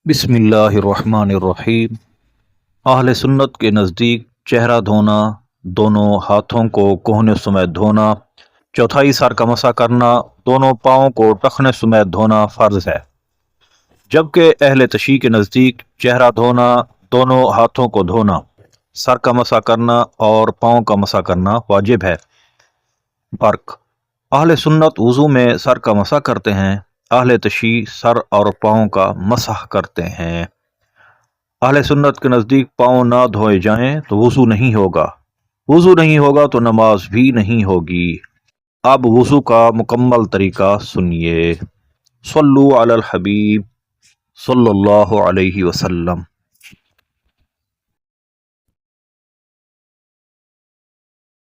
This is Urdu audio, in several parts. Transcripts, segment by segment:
بسم اللہ الرحمن الرحیم۔ اہل سنت کے نزدیک چہرہ دھونا، دونوں ہاتھوں کو کوہنے سمیت دھونا، چوتھائی سر کا مسح کرنا، دونوں پاؤں کو ٹخنے سمیت دھونا فرض ہے، جبکہ اہل تشیع کے نزدیک چہرہ دھونا، دونوں ہاتھوں کو دھونا، سر کا مسح کرنا اور پاؤں کا مسح کرنا واجب ہے۔ فرق: اہل سنت وضو میں سر کا مسح کرتے ہیں، اہل تشیع سر اور پاؤں کا مسح کرتے ہیں۔ اہل سنت کے نزدیک پاؤں نہ دھوئے جائیں تو وضو نہیں ہوگا، وضو نہیں ہوگا تو نماز بھی نہیں ہوگی۔ اب وضو کا مکمل طریقہ سنیے۔ صلو علی الحبیب صلی اللہ علیہ وسلم۔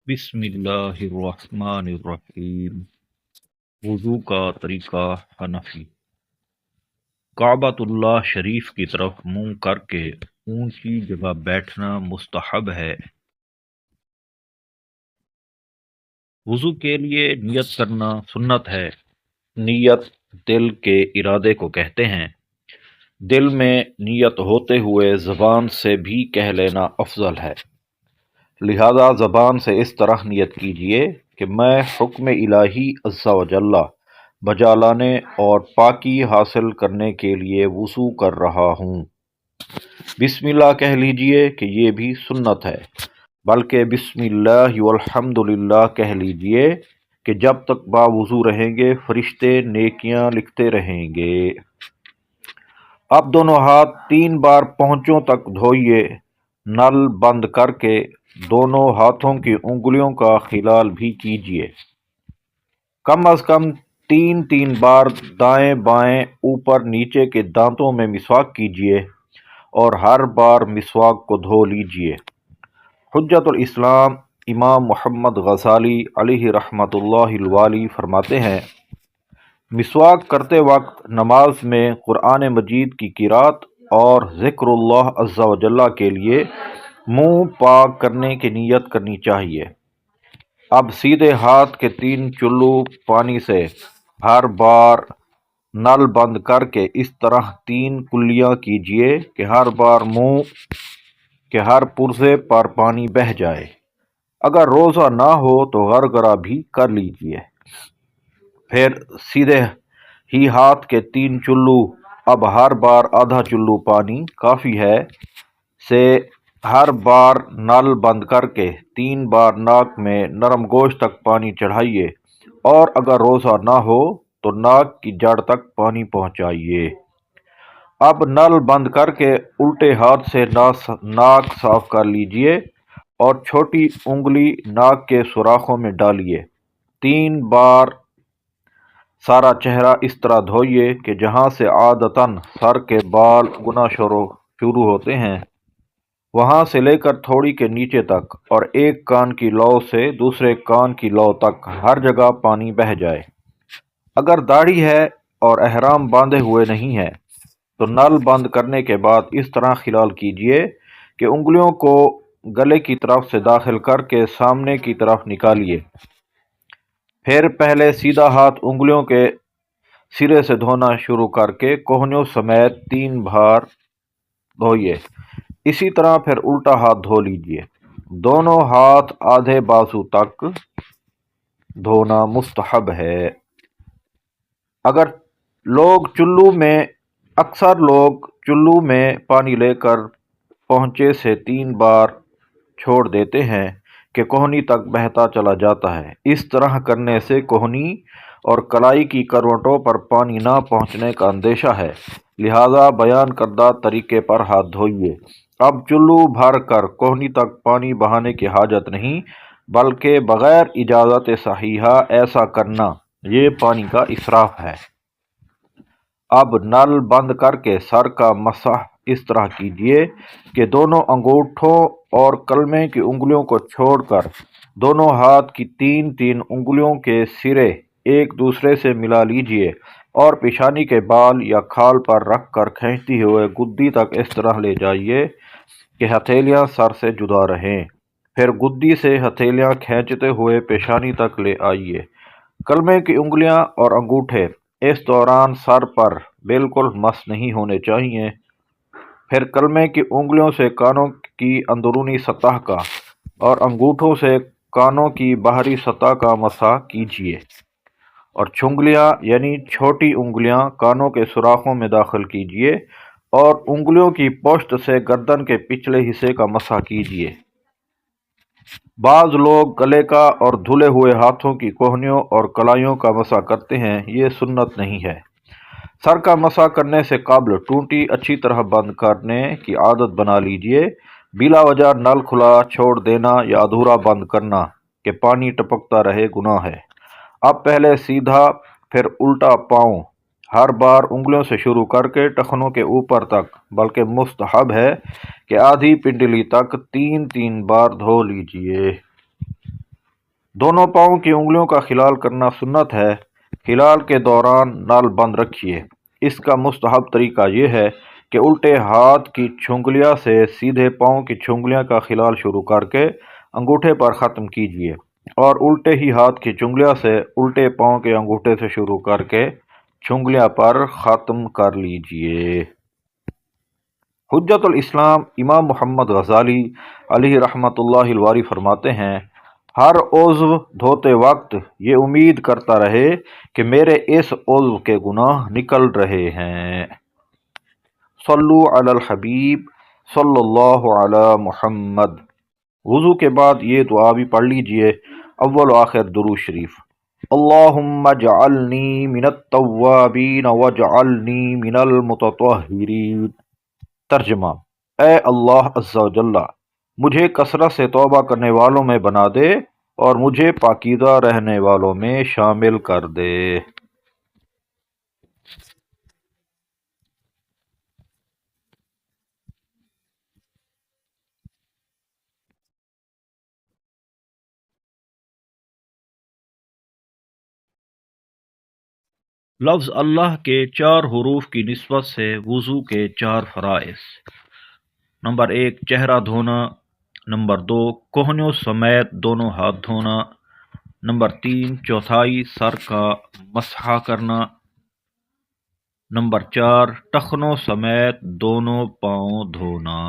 بسم اللہ الرحمن الرحیم۔ وضو کا طریقہ حنفی۔ کعبۃ اللہ شریف کی طرف منہ کر کے اونچی جگہ بیٹھنا مستحب ہے۔ وضو کے لیے نیت کرنا سنت ہے۔ نیت دل کے ارادے کو کہتے ہیں۔ دل میں نیت ہوتے ہوئے زبان سے بھی کہہ لینا افضل ہے، لہذا زبان سے اس طرح نیت کیجیے کہ میں حکم الہی عز و جل بجا لانے اور پاکی حاصل کرنے کے لیے وضو کر رہا ہوں۔ بسم اللہ کہہ لیجئے کہ یہ بھی سنت ہے، بلکہ بسم اللہ والحمد للہ کہہ لیجئے کہ جب تک باوضو رہیں گے فرشتے نیکیاں لکھتے رہیں گے۔ اب دونوں ہاتھ 3 بار پہنچوں تک دھوئیے، نل بند کر کے دونوں ہاتھوں کی انگلیوں کا خلال بھی کیجیے۔ کم از کم 3 بار دائیں بائیں اوپر نیچے کے دانتوں میں مسواک کیجیے اور ہر بار مسواک کو دھو لیجیے۔ حجت الاسلام امام محمد غزالی علیہ رحمۃ اللہ الوالی فرماتے ہیں، مسواک کرتے وقت نماز میں قرآن مجید کی قرات اور ذکر اللہ عز و جل کے لیے منہ پاک کرنے کی نیت کرنی چاہیے۔ اب سیدھے ہاتھ کے 3 چلو پانی سے ہر بار نل بند کر کے اس طرح 3 کلیاں کیجیے کہ ہر بار منہ کے ہر پرزے پر پانی بہہ جائے۔ اگر روزہ نہ ہو تو غرغرہ بھی کر لیجیے۔ پھر سیدھے ہی ہاتھ کے 3 چلو، اب ہر بار آدھا چلو پانی کافی ہے، سے ہر بار نل بند کر کے 3 بار ناک میں نرم گوشت تک پانی چڑھائیے، اور اگر روزہ نہ ہو تو ناک کی جڑ تک پانی پہنچائیے۔ اب نل بند کر کے الٹے ہاتھ سے ناک صاف کر لیجیے اور چھوٹی انگلی ناک کے سوراخوں میں ڈالیے۔ 3 بار سارا چہرہ اس طرح دھوئیے کہ جہاں سے عادتاً سر کے بال اگنا شروع ہوتے ہیں وہاں سے لے کر تھوڑی کے نیچے تک، اور ایک کان کی لو سے دوسرے کان کی لو تک ہر جگہ پانی بہہ جائے۔ اگر داڑھی ہے اور احرام باندھے ہوئے نہیں ہے تو نل بند کرنے کے بعد اس طرح خلال کیجیے کہ انگلیوں کو گلے کی طرف سے داخل کر کے سامنے کی طرف نکالیے۔ پھر پہلے سیدھا ہاتھ انگلیوں کے سرے سے دھونا شروع کر کے کوہنیوں سمیت 3 بار دھوئیے۔ اسی طرح پھر الٹا ہاتھ دھو لیجیے۔ دونوں ہاتھ آدھے بازو تک دھونا مستحب ہے۔ اکثر لوگ چلو میں پانی لے کر پہنچے سے 3 بار چھوڑ دیتے ہیں کہ کوہنی تک بہتا چلا جاتا ہے۔ اس طرح کرنے سے کوہنی اور کلائی کی کروٹوں پر پانی نہ پہنچنے کا اندیشہ ہے، لہذا بیان کردہ طریقے پر ہاتھ دھوئیے۔ اب چلو بھر کر کوہنی تک پانی بہانے کی حاجت نہیں، بلکہ بغیر اجازت صحیحہ ایسا کرنا یہ پانی کا اسراف ہے۔ اب نل بند کر کے سر کا مسح اس طرح کیجیے کہ دونوں انگوٹھوں اور کلمے کی انگلیوں کو چھوڑ کر دونوں ہاتھ کی 3 انگلیوں کے سرے ایک دوسرے سے ملا لیجیے اور پیشانی کے بال یا کھال پر رکھ کر کھینچتے ہوئے گدی تک اس طرح لے جائیے کہ ہتھیلیاں سر سے جدا رہیں۔ پھر گدی سے ہتھیلیاں کھینچتے ہوئے پیشانی تک لے آئیے۔ کلمے کی انگلیاں اور انگوٹھے اس دوران سر پر بالکل مس نہیں ہونے چاہیے۔ پھر کلمے کی انگلیوں سے کانوں کی اندرونی سطح کا اور انگوٹھوں سے کانوں کی باہری سطح کا مسح کیجیے، اور چھنگلیاں یعنی چھوٹی انگلیاں کانوں کے سوراخوں میں داخل کیجیے اور انگلیوں کی پشت سے گردن کے پچھلے حصے کا مسح کیجیے۔ بعض لوگ گلے کا اور دھلے ہوئے ہاتھوں کی کوہنیوں اور کلائیوں کا مسح کرتے ہیں، یہ سنت نہیں ہے۔ سر کا مسح کرنے سے قبل ٹونٹی اچھی طرح بند کرنے کی عادت بنا لیجیے۔ بلا وجہ نل کھلا چھوڑ دینا یا ادھورا بند کرنا کہ پانی ٹپکتا رہے گناہ ہے۔ اب پہلے سیدھا پھر الٹا پاؤں ہر بار انگلیوں سے شروع کر کے ٹخنوں کے اوپر تک، بلکہ مستحب ہے کہ آدھی پنڈلی تک 3 بار دھو لیجیے۔ دونوں پاؤں کی انگلیوں کا خلال کرنا سنت ہے۔ خلال کے دوران نل بند رکھیے۔ اس کا مستحب طریقہ یہ ہے کہ الٹے ہاتھ کی چھنگلیاں سے سیدھے پاؤں کی چھنگلیاں کا خلال شروع کر کے انگوٹھے پر ختم کیجیے، اور الٹے ہی ہاتھ کی چھنگلیاں سے الٹے پاؤں کے انگوٹھے سے شروع کر کے چھنگلیاں پر ختم کر لیجیے۔ حجت الاسلام امام محمد غزالی علیہ رحمۃ اللہ الواری فرماتے ہیں، ہر عضو دھوتے وقت یہ امید کرتا رہے کہ میرے اس عضو کے گناہ نکل رہے ہیں۔ صلو علی الحبیب صلی اللہ علی محمد۔ وضو کے بعد یہ دعا بھی پڑھ لیجئے، اول و آخر درود شریف۔ اللہم اجعلنی من التوابین واجعلنی من المتطہرین۔ ترجمہ: اے اللہ عز و جل، مجھے کثرت سے توبہ کرنے والوں میں بنا دے اور مجھے پاکیزہ رہنے والوں میں شامل کر دے۔ لفظ اللہ کے 4 حروف کی نسبت سے وضو کے 4 فرائض۔ نمبر 1 چہرہ دھونا، نمبر 2 کوہنیوں سمیت دونوں ہاتھ دھونا، نمبر 3 چوتھائی سر کا مسح کرنا، نمبر 4 ٹخنوں سمیت دونوں پاؤں دھونا۔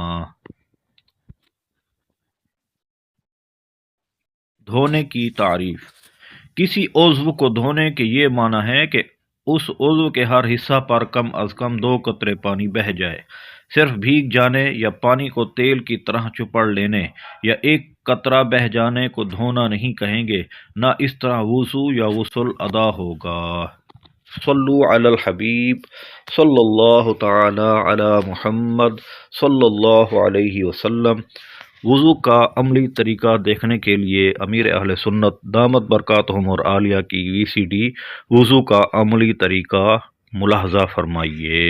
دھونے کی تعریف۔ کسی عضو کو دھونے کے یہ معنی ہے کہ اس عضو کے ہر حصہ پر کم از کم 2 قطرے پانی بہہ جائے۔ صرف بھیگ جانے یا پانی کو تیل کی طرح چپڑ لینے یا ایک قطرہ بہہ جانے کو دھونا نہیں کہیں گے، نہ اس طرح وضو یا غسل ادا ہوگا۔ صلو علی الحبیب صلی اللہ تعالی علی محمد صلی اللہ علیہ وسلم۔ وضو کا عملی طریقہ دیکھنے کے لیے امیر اہل سنت دامت برکاتہم اور عالیہ کی VCD وضو کا عملی طریقہ ملاحظہ فرمائیے۔